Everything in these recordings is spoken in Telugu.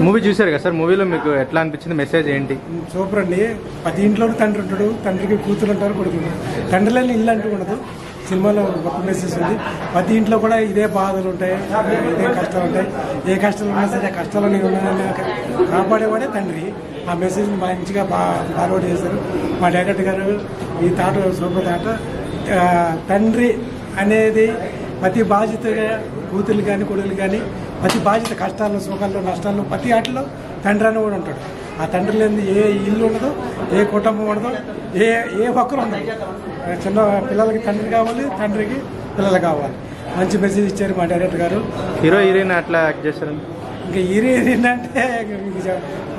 మూవీ చూసారు కదా సార్, మూవీలో మీకు ఎట్లా అనిపించింది, మెసేజ్ ఏంటి? సూపర్ అండి. 10 ఇంట్లో తండ్రి ఉంటాడు, తండ్రికి కూతురు ఉంటారు, కొడుకు. తండ్రి లేని ఇల్లు అంటూ ఉండదు. సినిమాలో గొప్ప మెసేజ్ ఉంది. 10 ఇంట్లో కూడా ఇదే బాధలు ఉంటాయి, ఇదే కష్టాలు ఉంటాయి. ఏ కష్టాలు ఉన్నా సరే కష్టాలని కాపాడేవాడే తండ్రి. ఆ మెసేజ్ మంచిగా ఫార్వర్డ్ చేశారు మా డైరెక్టర్ గారు. ఈ తాట సూపర్ తాట. తండ్రి అనేది ప్రతి బాధ్యతగా కూతురు కానీ కొడుకులు కానీ ప్రతి బాధ్యత, కష్టాల్లో సుఖాల్లో నష్టాల్లో ప్రతి ఆటలో తండ్రి అని కూడా ఉంటాడు. ఆ తండ్రి లేని ఏ ఇల్లు ఉండదు, ఏ కుటుంబం ఉండదు, ఏ ఒక్కరు ఉండదు. చిన్న పిల్లలకి తండ్రి కావాలి, తండ్రికి పిల్లలు కావాలి. మంచి మెసేజ్ ఇచ్చారు మా డైరెక్టర్ గారు. హీరో హీరోయిన్ అట్లా యాక్ట్ చేశారు. ఇంకా హీరోయిన్ అంటే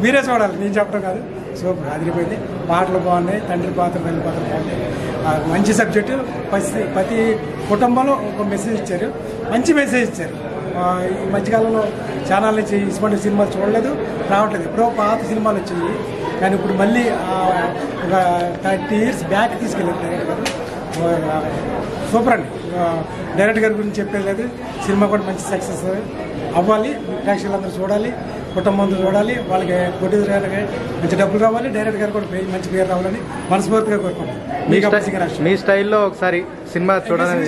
మీరే చూడాలి, నేను చెప్పడం కాదు. సూపర్ అదిరిపోయింది. పాటలు బాగున్నాయి, తండ్రి పాత్ర తల్లి పాత్ర బాగున్నాయి. మంచి సబ్జెక్టు. ప్రతి కుటుంబంలో ఒక మెసేజ్ ఇచ్చారు, మంచి మెసేజ్ ఇచ్చారు. ఈ మధ్యకాలంలో ఛానల్ నుంచి ఇటువంటి సినిమాలు చూడలేదు, రావట్లేదు. ఎప్పుడో పాత సినిమాలు వచ్చాయి, కానీ ఇప్పుడు మళ్ళీ ఒక 30 years బ్యాక్ తీసుకెళ్ళారు డైరెక్టర్ గారు. సూపర్ అండి. డైరెక్టర్ గారి గురించి చెప్పలేదు. సినిమా కూడా మంచి సక్సెస్ అవ్వాలి, ప్రేక్షకులందరూ చూడాలి, కుటుంబం చూడాలి. వాళ్ళకి ప్రొడ్యూసర్ గారికి మంచి డబ్బులు రావాలి, డైరెక్టర్ గారు కూడా మంచి పేరు రావాలని మనస్ఫూర్తిగా కోరుకుంటున్నాను. మీ స్టైల్లో ఒకసారి సినిమా చూడాలని.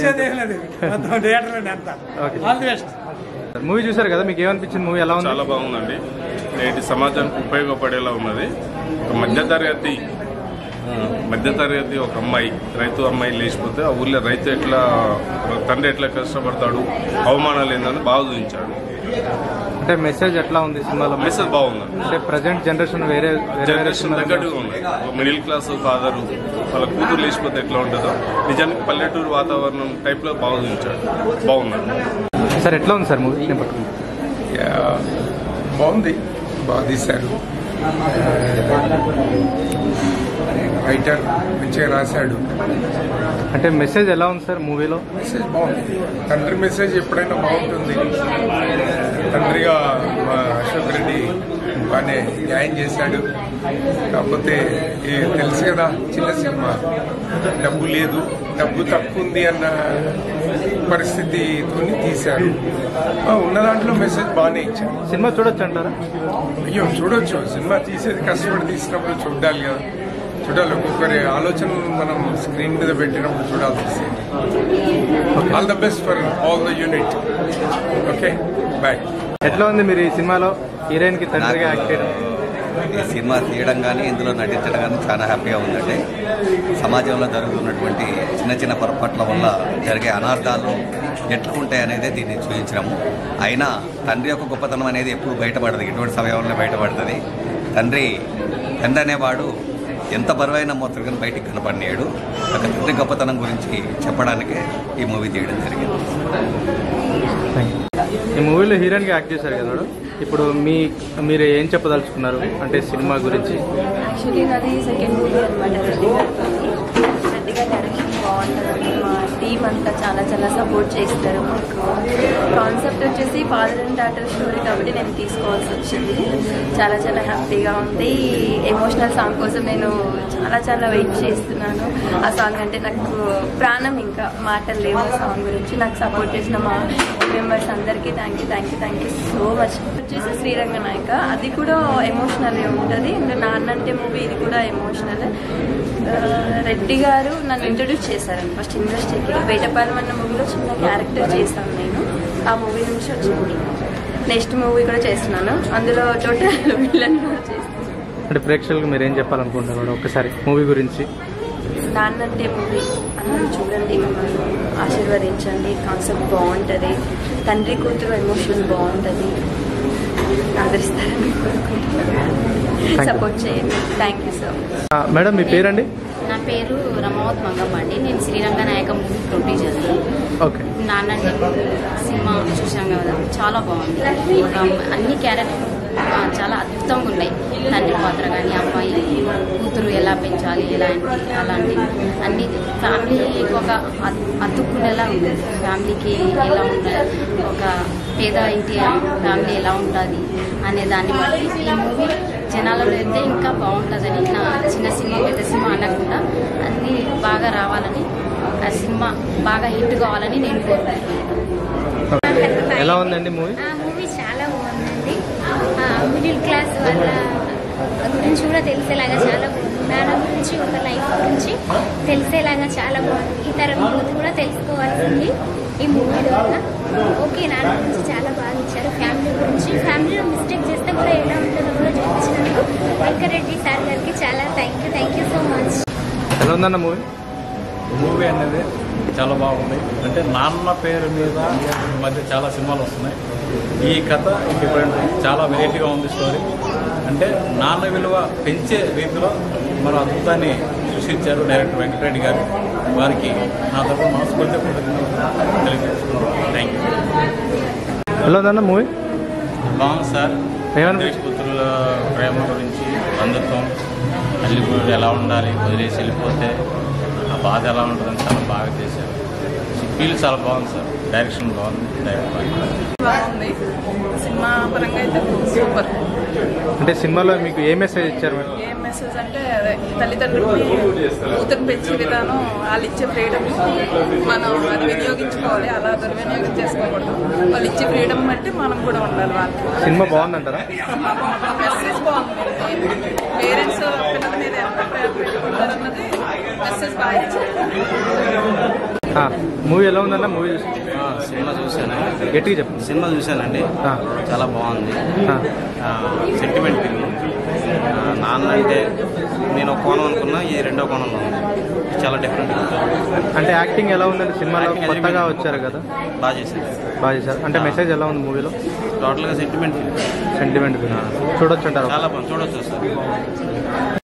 మూవీ చూసారు కదా, మీకు ఏమనిపించింది? మూవీ ఎలా ఉంది? చాలా బాగుందండి. నేటి సమాజానికి ఉపయోగపడేలా ఉన్నది. ఒక మధ్యతరగతి ఒక అమ్మాయి, రైతు అమ్మాయి లేచిపోతే ఆ ఊర్లో రైతు ఎట్లా, తండ్రి ఎట్లా కష్టపడతాడు, అవమానాలు ఏందని బాగా చూపించాడు. అంటే మెసేజ్ ఎట్లా ఉంది సినిమాలో? మెసేజ్ బాగుంది. అంటే ప్రజెంట్ జనరేషన్ వేరే జనరేషన్ తగ్గట్టుగా ఉంది. మిడిల్ క్లాస్ ఫాదరు వాళ్ళ కూతురు లేచిపోతే ఎట్లా ఉంటుందో నిజానికి పల్లెటూరు వాతావరణం టైప్ లో బాగా చూపించాడు. బాగుందండి సార్. ఎట్లా ఉంది సార్ మూవీ? బాగుంది, బాగా తీశారు. రైటర్ మంచిగా రాశాడు. అంటే మెసేజ్ ఎలా ఉంది సార్ మూవీలో? మెసేజ్ బాగుంది. తండ్రి మెసేజ్ ఎప్పుడైనా బాగుంటుంది. తండ్రిగా అశోక్ రెడ్డి బాగానే న్యాయం చేశాడు. కాకపోతే తెలుసు కదా, చిన్న సినిమా, డబ్బు లేదు, డబ్బు తక్కువ ఉంది అన్న పరిస్థితితో తీశారు. ఉన్న దాంట్లో మెసేజ్ బాగానే ఇచ్చారు. సినిమా చూడొచ్చు అంటారా? అయ్యో చూడొచ్చు. సినిమా తీసేది కష్టపడి తీసినప్పుడు చూడాలి కదా, చూడాలి. ఒక్కొక్కరి ఆలోచనలు మనం స్క్రీన్ మీద పెట్టినప్పుడు చూడాల్సి. All the best for all the unit. Okay, bye. ఎట్లా ఉంది మీరు ఈ సినిమాలో హీరోయిన్ కి తండ్రిగా యాక్ట్ చేయడం? ఈ సినిమా తీయడం కానీ ఇందులో నటించడం కానీ చాలా హ్యాపీగా ఉందండి. సమాజంలో జరుగుతున్నటువంటి చిన్న చిన్న పొరపాట్ల వల్ల జరిగే అనార్థాలు ఎట్లా ఉంటాయి అనేది దీన్ని చూపించడము. అయినా తండ్రి యొక్క గొప్పతనం అనేది ఎప్పుడు బయటపడదు, ఇటువంటి సమయంలో బయటపడుతుంది. తండ్రి అనేవాడు ఎంత బరువైన మొత్తం బయటికి కనపడినాడు. ఒక తండ్రి గొప్పతనం గురించి చెప్పడానికే ఈ మూవీ తీయడం జరిగింది. ఈ మూవీలో హీరోయిన్ గా యాక్ట్ చేశారు కదా, ఇప్పుడు మీరు ఏం చెప్పదలుచుకున్నారు అంటే సినిమా గురించి? యాక్చువల్లీ నాది సెకండ్ మూవీ అనమాట. రెడ్డిగా డైరెక్షన్ బాగుంటుంది. మా టీమ్ అంతా చాలా చాలా సపోర్ట్ చేస్తారు. మాకు కాన్సెప్ట్ వచ్చేసి ఫాదర్ అండ్ డాటర్ స్టోరీ కాబట్టి నేను తీసుకోవాల్సి వచ్చింది. చాలా చాలా హ్యాపీగా ఉంది. ఎమోషనల్ సాంగ్ కోసం నేను చాలా చాలా వెయిట్ చేస్తున్నాను. ఆ సాంగ్ అంటే నాకు ప్రాణం, ఇంకా మాటలు లేవు. సాంగ్ గురించి నాకు సపోర్ట్ చేసిన మా మెంబర్స్ అందరికీ థ్యాంక్ యూ సో మచ్. వచ్చేసి శ్రీరంగ నాయక, అది కూడా ఎమోషనల్ ఉంటుంది. అండ్ నాన్నంటే మూవీ, ఇది కూడా ఎమోషనల్. రెడ్డి గారు నన్ను ఇంట్రొడ్యూస్ చేశారండి ఫస్ట్ ఇండస్ట్రీకి. వేటపాలెం అన్న మూవీలో చిన్న క్యారెక్టర్ చేశాను నేను. ఆ మూవీ నుంచి వచ్చింది. నెక్స్ట్ మూవీ కూడా చేస్తున్నాను, అందులో టోటల్ విలన్ కూడా చేస్తున్నాను. అంటే ప్రేక్షకులకు మీరు ఏం చెప్పాలనుకుంటున్నారు ఒక్కసారి మూవీ గురించి? నాన్నంటే మూవీ అందరూ చూడండి, మమ్మల్ని ఆశీర్వదించండి. కాన్సెప్ట్ బాగుంటుంది, తండ్రి కూతురు ఎమోషన్ బాగుంటుంది, ఆదరిస్తారని కోరుకుంటున్నాను. సపోర్ట్ చేయండి. Thank you so much. Madam మీ పేరండి? నా పేరు రమావత్ మంగమ్మ అండి. నేను శ్రీరంగ నాయక మూవీ ప్రొడ్యూసర్ని. ఓకే. నాన్నంటే సినిమా చూసాం కదా, చాలా బాగుంది. ఇంకా అన్ని క్యారెక్టర్ చాలా అద్భుతంగా ఉన్నాయి. తండ్రి పాత్ర కానీ, అమ్మాయి కూతురు ఎలా పెంచాలి, అలాంటి అన్ని ఫ్యామిలీకి ఒక అతుక్కునేలా ఉంది. ఫ్యామిలీకి ఎలా ఉంటుంది, ఒక పేద ఇంటి ఫ్యామిలీ ఎలా ఉంటుంది అనే దాన్ని బట్టి ఈ మూవీ జనాలలో అయితే ఇంకా బాగుంటుందని, నా చిన్న సినిమా పెద్ద సినిమా అనకుండా అన్నీ బాగా రావాలని, ఆ సినిమా బాగా హిట్ కావాలని నేను కోరుకుంటున్నాను. ఎలా ఉందండి మూవీ? మూవీ చాలా బాగుందండి. మిడిల్ క్లాస్ వాళ్ళ గురించి కూడా తెలిసేలాగా చాలా బాగుంది. నాన్న గురించి ఒక లైఫ్ గురించి తెలిసేలాగా చాలా బాగుంది. ఈ తరం యూత్ కూడా తెలుసుకోవాల్సింది ఈ మూవీ వల్ల. ఓకే, నాన్న గురించి చాలా బాగా ఇచ్చారు. ఫ్యామిలీ గురించి, ఫ్యామిలీలో మిస్టేక్ చేస్తే కూడా ఎలా ఉంటుందో కూడా చూపించినందుకు వెంకరెడ్డి సార్ గారికి చాలా థ్యాంక్ యూ సో మచ్. ఎలా ఉందన్న మూవీ అనేది చాలా బాగుంది. అంటే నాన్న పేరు మీద ఈ మధ్య చాలా సినిమాలు వస్తున్నాయి. ఈ కథ డిఫరెంట్, చాలా వెరైటీగా ఉంది స్టోరీ. అంటే నాన్న విలువ పెంచే రీతిలో మన అద్భుతాన్ని సృష్టించారు డైరెక్టర్ వెంకటరెడ్డి గారు. వారికి నా తరఫున మనస్ఫూర్తిగా కృతజ్ఞతలు తెలియజేస్తున్నాను. Thank you. ఎలా ఉందన్న మూవీ? బాగుంది సార్. ఏమన్నా కూతురుల ప్రేమ గురించి, బంధుత్వం, తల్లి ఎలా ఉండాలి, వదిలేసి వెళ్ళిపోతే ఆ బాధ ఎలా ఉంటుందని చాలా బాగా చేశారు. ఫీల్ చాలా బాగుంది సార్. డైరెక్షన్ బాగుంది, బాగుంది. సినిమా పరంగా అయితే సూపర్. అంటే సినిమాలో మీకు ఏ మెసేజ్ ఇచ్చారు మేడం? ఏం మెసేజ్ అంటే అదే తల్లిదండ్రులని కూతురు పెంచే విధానం, వాళ్ళు ఇచ్చే ఫ్రీడమ్ మనం అది వినియోగించుకోవాలి, అలా దుర్వినియోగం చేసుకోకూడదు. వాళ్ళు ఇచ్చే ఫ్రీడమ్ బట్టి మనం కూడా ఉండాలి. వాళ్ళకి సినిమా బాగుందంటారా? మెసేజ్ బాగుంది. పేరెంట్స్ పిల్లల మీద ఎంత పెట్టుకుంటారన్నది మెసేజ్ బాగా ఇచ్చారు. మూవీ ఎలా ఉందన్న? మూవీ చూసి సినిమా చూశాను. గట్టిగా చెప్పండి. సినిమా చూశానండి, చాలా బాగుంది. Sentiment film. నాన్న అంటే నేను ఒక కోణం అనుకున్నా, ఈ రెండో కోణంలో ఉంది. చాలా డిఫరెంట్. అంటే యాక్టింగ్ ఎలా ఉందండి సినిమాలో? కొత్తగా వచ్చారు కదా, బాగా చేశారు. అంటే మెసేజ్ ఎలా ఉంది మూవీలో? టోటల్గా సెంటిమెంట్ ఫిల్మ్. చూడొచ్చు అంటారు? చాలా బాగుంది, చూడొచ్చు సార్.